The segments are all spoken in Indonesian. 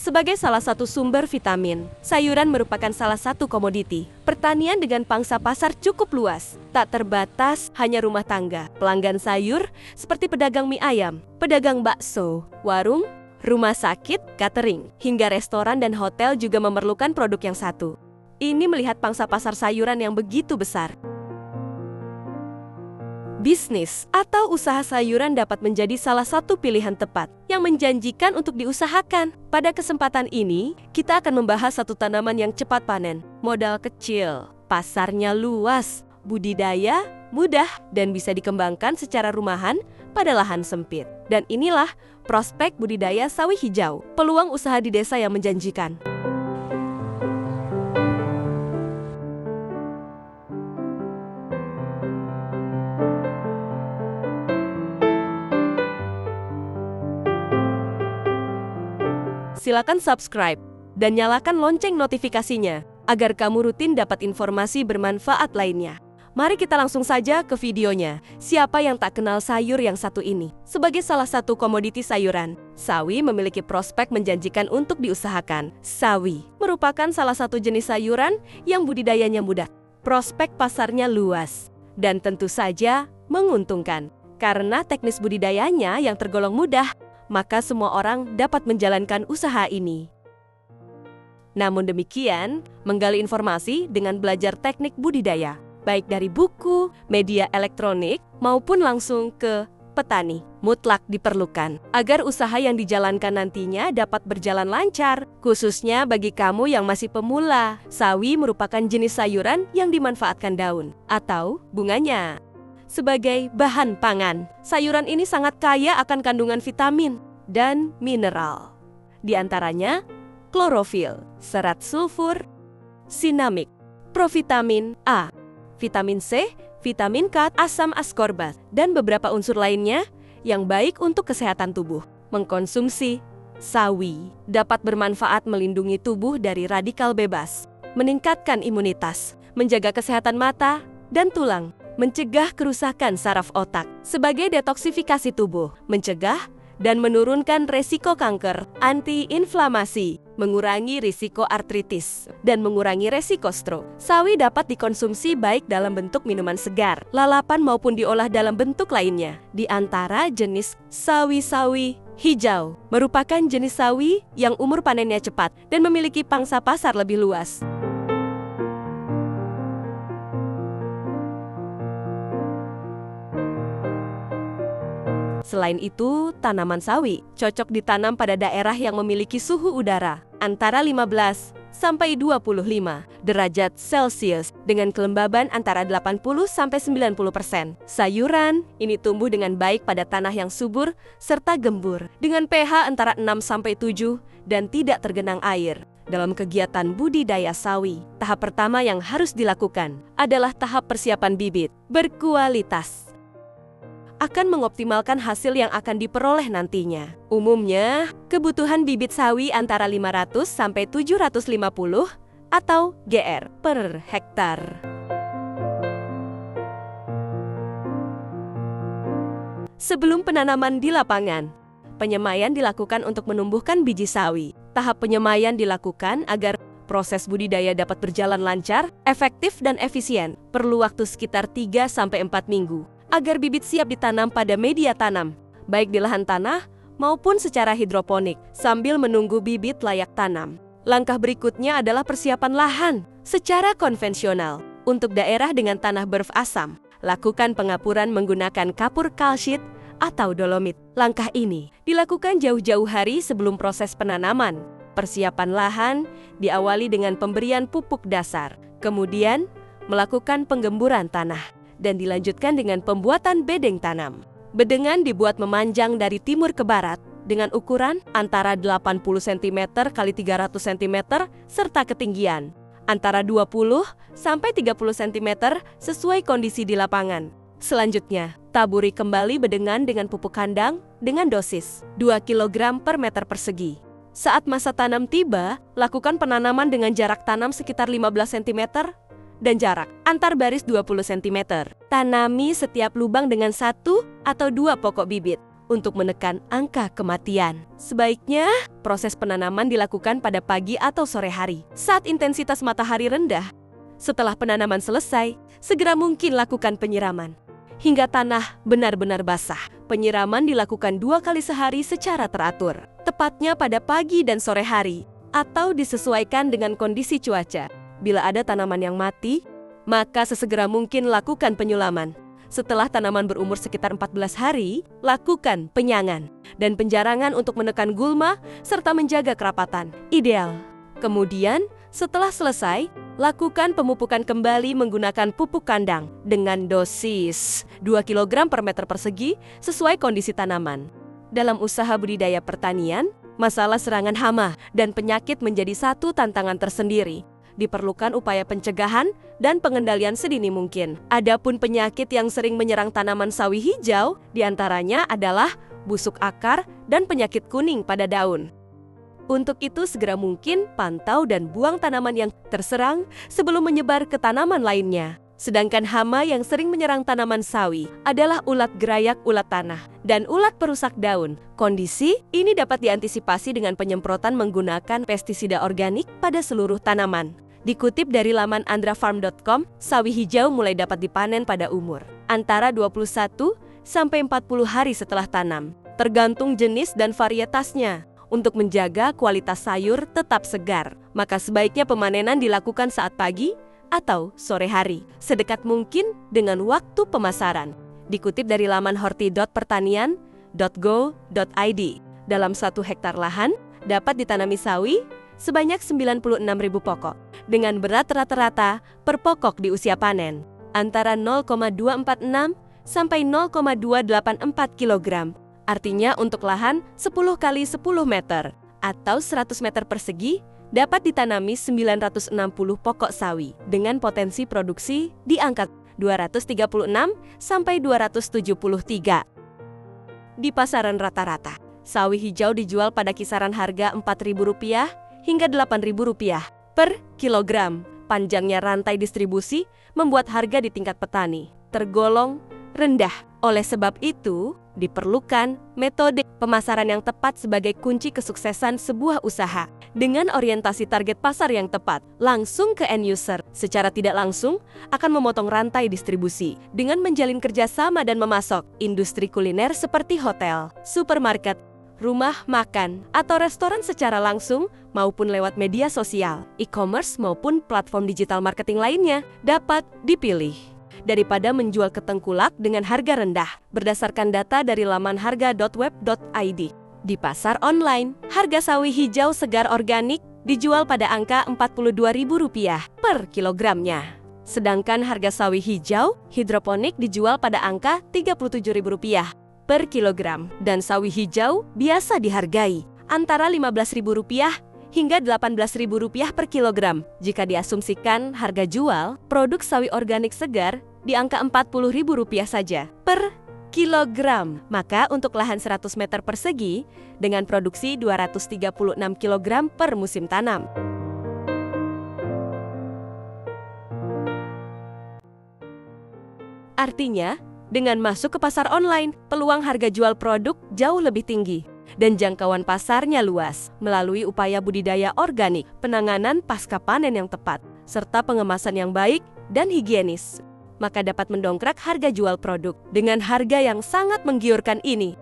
Sebagai salah satu sumber vitamin, sayuran merupakan salah satu komoditi. Pertanian dengan pangsa pasar cukup luas, tak terbatas hanya rumah tangga. Pelanggan sayur seperti pedagang mie ayam, pedagang bakso, warung, rumah sakit, catering, hingga restoran dan hotel juga memerlukan produk yang satu. Ini melihat pangsa pasar sayuran yang begitu besar. Bisnis atau usaha sayuran dapat menjadi salah satu pilihan tepat yang menjanjikan untuk diusahakan. Pada kesempatan ini, kita akan membahas satu tanaman yang cepat panen, modal kecil, pasarnya luas, budidaya mudah, dan bisa dikembangkan secara rumahan pada lahan sempit. Dan inilah prospek budidaya sawi hijau, peluang usaha di desa yang menjanjikan. Silakan subscribe dan nyalakan lonceng notifikasinya agar kamu rutin dapat informasi bermanfaat lainnya. Mari kita langsung saja ke videonya. Siapa yang tak kenal sayur yang satu ini? Sebagai salah satu komoditi sayuran, sawi memiliki prospek menjanjikan untuk diusahakan. Sawi merupakan salah satu jenis sayuran yang budidayanya mudah. Prospek pasarnya luas dan tentu saja menguntungkan. Karena teknis budidayanya yang tergolong mudah, maka semua orang dapat menjalankan usaha ini. Namun demikian, menggali informasi dengan belajar teknik budidaya, baik dari buku, media elektronik, maupun langsung ke petani, mutlak diperlukan agar usaha yang dijalankan nantinya dapat berjalan lancar, khususnya bagi kamu yang masih pemula. Sawi merupakan jenis sayuran yang dimanfaatkan daun atau bunganya sebagai bahan pangan. Sayuran ini sangat kaya akan kandungan vitamin dan mineral. Di antaranya klorofil, serat sulfur, sinamik, provitamin A, vitamin C, vitamin K, asam askorbat, dan beberapa unsur lainnya yang baik untuk kesehatan tubuh. Mengkonsumsi sawi dapat bermanfaat melindungi tubuh dari radikal bebas, meningkatkan imunitas, menjaga kesehatan mata dan tulang, mencegah kerusakan saraf otak, sebagai detoksifikasi tubuh, mencegah dan menurunkan resiko kanker, anti-inflamasi, mengurangi risiko artritis, dan mengurangi resiko stroke. Sawi dapat dikonsumsi baik dalam bentuk minuman segar, lalapan maupun diolah dalam bentuk lainnya. Di antara jenis sawi-sawi hijau, merupakan jenis sawi yang umur panennya cepat dan memiliki pangsa pasar lebih luas. Selain itu, tanaman sawi cocok ditanam pada daerah yang memiliki suhu udara antara 15 sampai 25 derajat Celcius dengan kelembaban antara 80 sampai 90%. Sayuran ini tumbuh dengan baik pada tanah yang subur serta gembur dengan pH antara 6 sampai 7 dan tidak tergenang air. Dalam kegiatan budidaya sawi, tahap pertama yang harus dilakukan adalah tahap persiapan bibit berkualitas. Akan mengoptimalkan hasil yang akan diperoleh nantinya. Umumnya, kebutuhan bibit sawi antara 500 sampai 750 atau GR per hektar. Sebelum penanaman di lapangan, penyemaian dilakukan untuk menumbuhkan biji sawi. Tahap penyemaian dilakukan agar proses budidaya dapat berjalan lancar, efektif dan efisien. Perlu waktu sekitar 3 sampai 4 minggu. Agar bibit siap ditanam pada media tanam, baik di lahan tanah maupun secara hidroponik, sambil menunggu bibit layak tanam. Langkah berikutnya adalah persiapan lahan secara konvensional. Untuk daerah dengan tanah berasam, lakukan pengapuran menggunakan kapur kalsit atau dolomit. Langkah ini dilakukan jauh-jauh hari sebelum proses penanaman. Persiapan lahan diawali dengan pemberian pupuk dasar, kemudian melakukan penggemburan tanah, dan dilanjutkan dengan pembuatan bedeng tanam. Bedengan dibuat memanjang dari timur ke barat dengan ukuran antara 80 cm x 300 cm serta ketinggian antara 20 sampai 30 cm sesuai kondisi di lapangan. Selanjutnya, taburi kembali bedengan dengan pupuk kandang dengan dosis 2 kg per meter persegi. Saat masa tanam tiba, lakukan penanaman dengan jarak tanam sekitar 15 cm dan jarak antar baris 20 cm. Tanami setiap lubang dengan 1 atau 2 pokok bibit. untuk menekan angka kematian. Sebaiknya, proses penanaman dilakukan pada pagi atau sore hari, saat intensitas matahari rendah. Setelah penanaman selesai, segera mungkin lakukan penyiraman. Hingga tanah benar-benar basah, penyiraman dilakukan 2 kali sehari secara teratur, tepatnya pada pagi dan sore hari, atau disesuaikan dengan kondisi cuaca. Bila ada tanaman yang mati, maka sesegera mungkin lakukan penyulaman. Setelah tanaman berumur sekitar 14 hari, lakukan penyangan dan penjarangan untuk menekan gulma serta menjaga kerapatan. Ideal. Kemudian, setelah selesai, lakukan pemupukan kembali menggunakan pupuk kandang dengan dosis 2 kg per meter persegi sesuai kondisi tanaman. Dalam usaha budidaya pertanian, masalah serangan hama dan penyakit menjadi satu tantangan tersendiri. Diperlukan upaya pencegahan dan pengendalian sedini mungkin. Adapun penyakit yang sering menyerang tanaman sawi hijau, diantaranya adalah busuk akar dan penyakit kuning pada daun. Untuk itu segera mungkin pantau dan buang tanaman yang terserang sebelum menyebar ke tanaman lainnya. Sedangkan hama yang sering menyerang tanaman sawi adalah ulat gerayak ulat tanah dan ulat perusak daun. Kondisi ini dapat diantisipasi dengan penyemprotan menggunakan pestisida organik pada seluruh tanaman. Dikutip dari laman andrafarm.com, sawi hijau mulai dapat dipanen pada umur antara 21 sampai 40 hari setelah tanam, tergantung jenis dan varietasnya. Untuk menjaga kualitas sayur tetap segar, maka sebaiknya pemanenan dilakukan saat pagi atau sore hari, sedekat mungkin dengan waktu pemasaran. Dikutip dari laman horti.pertanian.go.id, dalam 1 hektar lahan dapat ditanami sawi sebanyak 96.000 pokok, dengan berat rata-rata per pokok di usia panen antara 0,246 sampai 0,284 kg. Artinya untuk lahan 10 kali 10 meter atau 100 meter persegi dapat ditanami 960 pokok sawi dengan potensi produksi di angka 236 sampai 273. Di pasaran rata-rata, sawi hijau dijual pada kisaran harga Rp4.000 hingga Rp8.000 per kilogram. Panjangnya rantai distribusi membuat harga di tingkat petani tergolong rendah. Oleh sebab itu, diperlukan metode pemasaran yang tepat sebagai kunci kesuksesan sebuah usaha. Dengan orientasi target pasar yang tepat, langsung ke end user, secara tidak langsung akan memotong rantai distribusi dengan menjalin kerjasama dan memasok industri kuliner seperti hotel, supermarket, rumah makan, atau restoran secara langsung maupun lewat media sosial, e-commerce maupun platform digital marketing lainnya dapat dipilih. Daripada menjual ke tengkulak dengan harga rendah. Berdasarkan data dari laman harga.web.id, di pasar online, harga sawi hijau segar organik dijual pada angka Rp42.000 per kilogramnya. Sedangkan harga sawi hijau hidroponik dijual pada angka Rp37.000 per kilogram. Dan sawi hijau biasa dihargai antara Rp15.000 hingga Rp18.000 per kilogram. Jika diasumsikan harga jual produk sawi organik segar di angka Rp40.000 saja per kilogram, maka untuk lahan 100 meter persegi dengan produksi 236 kg per musim tanam. Artinya, dengan masuk ke pasar online, peluang harga jual produk jauh lebih tinggi dan jangkauan pasarnya luas melalui upaya budidaya organik, penanganan pasca panen yang tepat, serta pengemasan yang baik dan higienis. Maka dapat mendongkrak harga jual produk dengan harga yang sangat menggiurkan ini.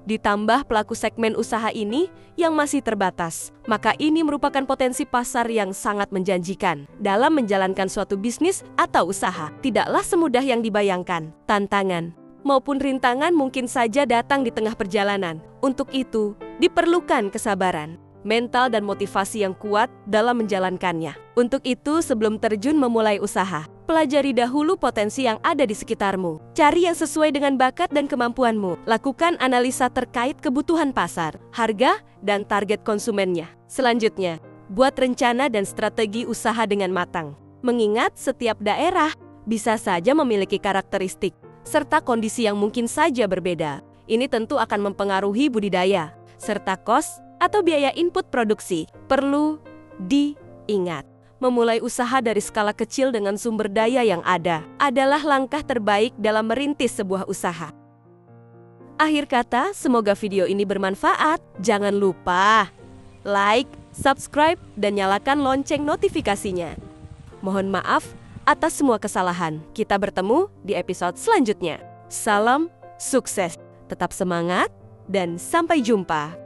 Ditambah pelaku segmen usaha ini yang masih terbatas, maka ini merupakan potensi pasar yang sangat menjanjikan. Dalam menjalankan suatu bisnis atau usaha, tidaklah semudah yang dibayangkan. Tantangan maupun rintangan mungkin saja datang di tengah perjalanan. Untuk itu, diperlukan kesabaran, mental dan motivasi yang kuat dalam menjalankannya. Untuk itu, sebelum terjun memulai usaha, pelajari dahulu potensi yang ada di sekitarmu. Cari yang sesuai dengan bakat dan kemampuanmu. Lakukan analisa terkait kebutuhan pasar, harga, dan target konsumennya. Selanjutnya, buat rencana dan strategi usaha dengan matang. Mengingat setiap daerah bisa saja memiliki karakteristik serta kondisi yang mungkin saja berbeda. Ini tentu akan mempengaruhi budidaya, serta kos atau biaya input produksi. Perlu diingat, memulai usaha dari skala kecil dengan sumber daya yang ada adalah langkah terbaik dalam merintis sebuah usaha. Akhir kata, semoga video ini bermanfaat. Jangan lupa like, subscribe, dan nyalakan lonceng notifikasinya. Mohon maaf atas semua kesalahan. Kita bertemu di episode selanjutnya. Salam sukses, tetap semangat, dan sampai jumpa.